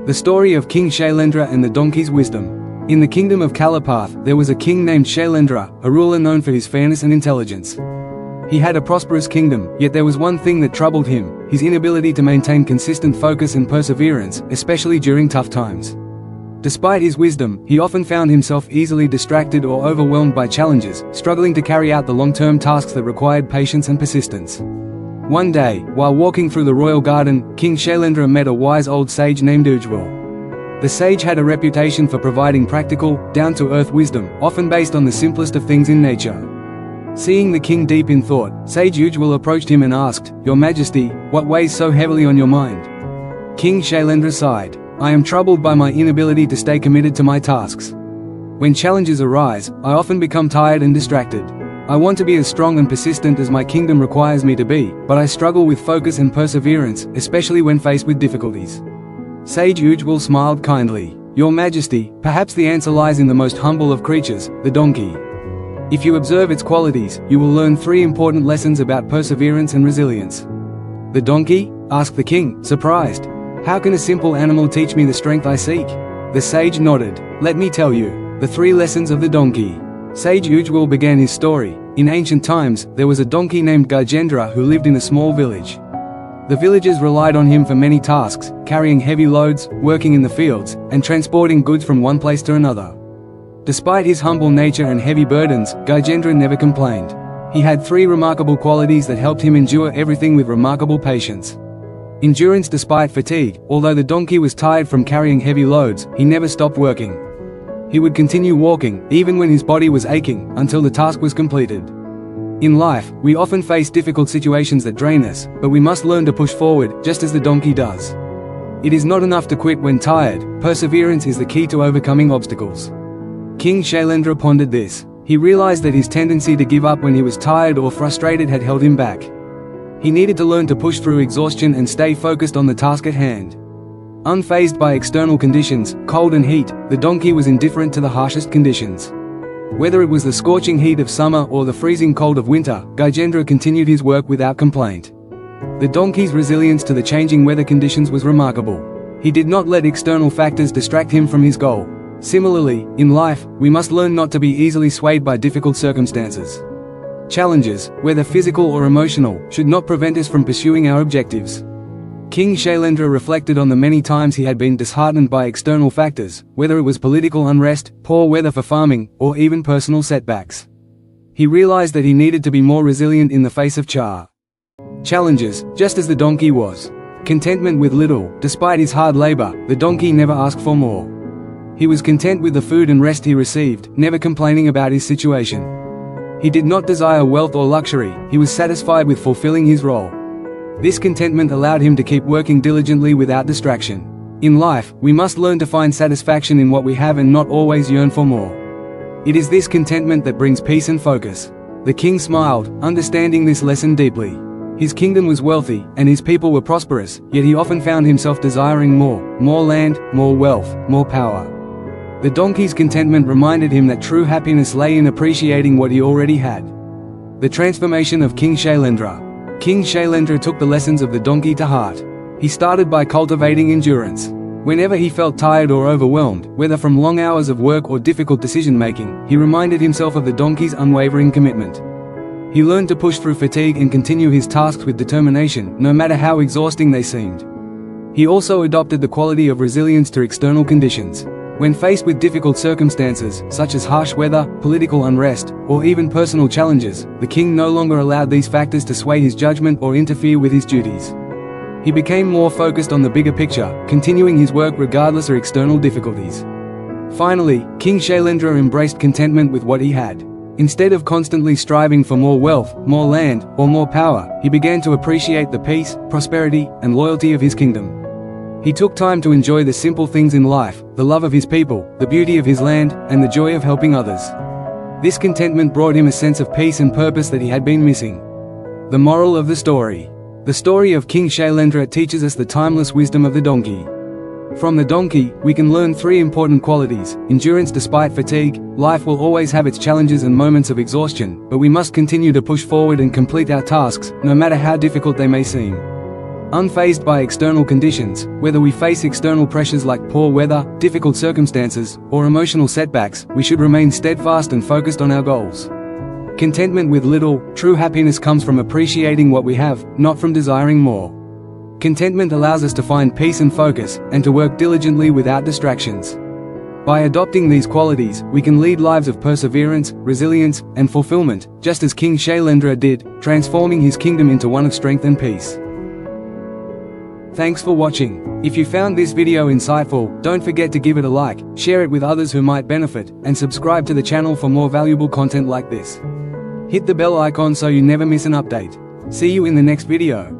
The story of King Shailendra and the donkey's wisdom. In the kingdom of Kalapath, there was a king named Shailendra, a ruler known for his fairness and intelligence. He had a prosperous kingdom, yet there was one thing that troubled him: his inability to maintain consistent focus and perseverance, especially during tough times. Despite his wisdom, he often found himself easily distracted or overwhelmed by challenges, struggling to carry out the long-term tasks that required patience and persistence. One day, while walking through the royal garden, King Shailendra met a wise old sage named Ujjwal. The sage had a reputation for providing practical, down-to-earth wisdom, often based on the simplest of things in nature. Seeing the king deep in thought, Sage Ujjwal approached him and asked, "Your Majesty, what weighs so heavily on your mind?" King Shailendra sighed. "I am troubled by my inability to stay committed to my tasks. When challenges arise, I often become tired and distracted. I want to be as strong and persistent as my kingdom requires me to be, but I struggle with focus and perseverance, especially when faced with difficulties." Sage Ujjwal smiled kindly. "Your Majesty, perhaps the answer lies in the most humble of creatures, the donkey. If you observe its qualities, you will learn 3 important lessons about perseverance and resilience." "The donkey?" asked the king, surprised. "How can a simple animal teach me the strength I seek?" The sage nodded. "Let me tell you. The 3 lessons of the donkey." Sage Ujjwal began his story. In ancient times, there was a donkey named Gajendra who lived in a small village. The villagers relied on him for many tasks, carrying heavy loads, working in the fields, and transporting goods from one place to another. Despite his humble nature and heavy burdens, Gajendra never complained. He had 3 remarkable qualities that helped him endure everything with remarkable patience. Endurance despite fatigue. Although the donkey was tired from carrying heavy loads, he never stopped working. He would continue walking, even when his body was aching, until the task was completed. In life, we often face difficult situations that drain us, but we must learn to push forward, just as the donkey does. It is not enough to quit when tired. Perseverance is the key to overcoming obstacles. King Shailendra pondered this. He realized that his tendency to give up when he was tired or frustrated had held him back. He needed to learn to push through exhaustion and stay focused on the task at hand. Unfazed by external conditions, cold and heat, the donkey was indifferent to the harshest conditions. Whether it was the scorching heat of summer or the freezing cold of winter, Gajendra continued his work without complaint. The donkey's resilience to the changing weather conditions was remarkable. He did not let external factors distract him from his goal. Similarly, in life, we must learn not to be easily swayed by difficult circumstances. Challenges, whether physical or emotional, should not prevent us from pursuing our objectives. King Shailendra reflected on the many times he had been disheartened by external factors, whether it was political unrest, poor weather for farming, or even personal setbacks. He realized that he needed to be more resilient in the face of challenges, just as the donkey was. Contentment with little. Despite his hard labor, the donkey never asked for more. He was content with the food and rest he received, never complaining about his situation. He did not desire wealth or luxury. He was satisfied with fulfilling his role. This contentment allowed him to keep working diligently without distraction. In life, we must learn to find satisfaction in what we have and not always yearn for more. It is this contentment that brings peace and focus. The king smiled, understanding this lesson deeply. His kingdom was wealthy, and his people were prosperous, yet he often found himself desiring more land, more wealth, more power. The donkey's contentment reminded him that true happiness lay in appreciating what he already had. The transformation of King Shailendra. King Shailendra took the lessons of the donkey to heart. He started by cultivating endurance. Whenever he felt tired or overwhelmed, whether from long hours of work or difficult decision-making, he reminded himself of the donkey's unwavering commitment. He learned to push through fatigue and continue his tasks with determination, no matter how exhausting they seemed. He also adopted the quality of resilience to external conditions. When faced with difficult circumstances, such as harsh weather, political unrest, or even personal challenges, the king no longer allowed these factors to sway his judgment or interfere with his duties. He became more focused on the bigger picture, continuing his work regardless of external difficulties. Finally, King Shailendra embraced contentment with what he had. Instead of constantly striving for more wealth, more land, or more power, he began to appreciate the peace, prosperity, and loyalty of his kingdom. He took time to enjoy the simple things in life, the love of his people, the beauty of his land, and the joy of helping others. This contentment brought him a sense of peace and purpose that he had been missing. The moral of the story. The story of King Shailendra teaches us the timeless wisdom of the donkey. From the donkey, we can learn 3 important qualities: endurance despite fatigue. Life will always have its challenges and moments of exhaustion, but we must continue to push forward and complete our tasks, no matter how difficult they may seem. Unfazed by external conditions, whether we face external pressures like poor weather, difficult circumstances, or emotional setbacks, we should remain steadfast and focused on our goals. Contentment with little, true happiness comes from appreciating what we have, not from desiring more. Contentment allows us to find peace and focus, and to work diligently without distractions. By adopting these qualities, we can lead lives of perseverance, resilience, and fulfillment, just as King Shailendra did, transforming his kingdom into one of strength and peace. Thanks for watching. If you found this video insightful, don't forget to give it a like, share it with others who might benefit, and subscribe to the channel for more valuable content like this. Hit the bell icon so you never miss an update. See you in the next video.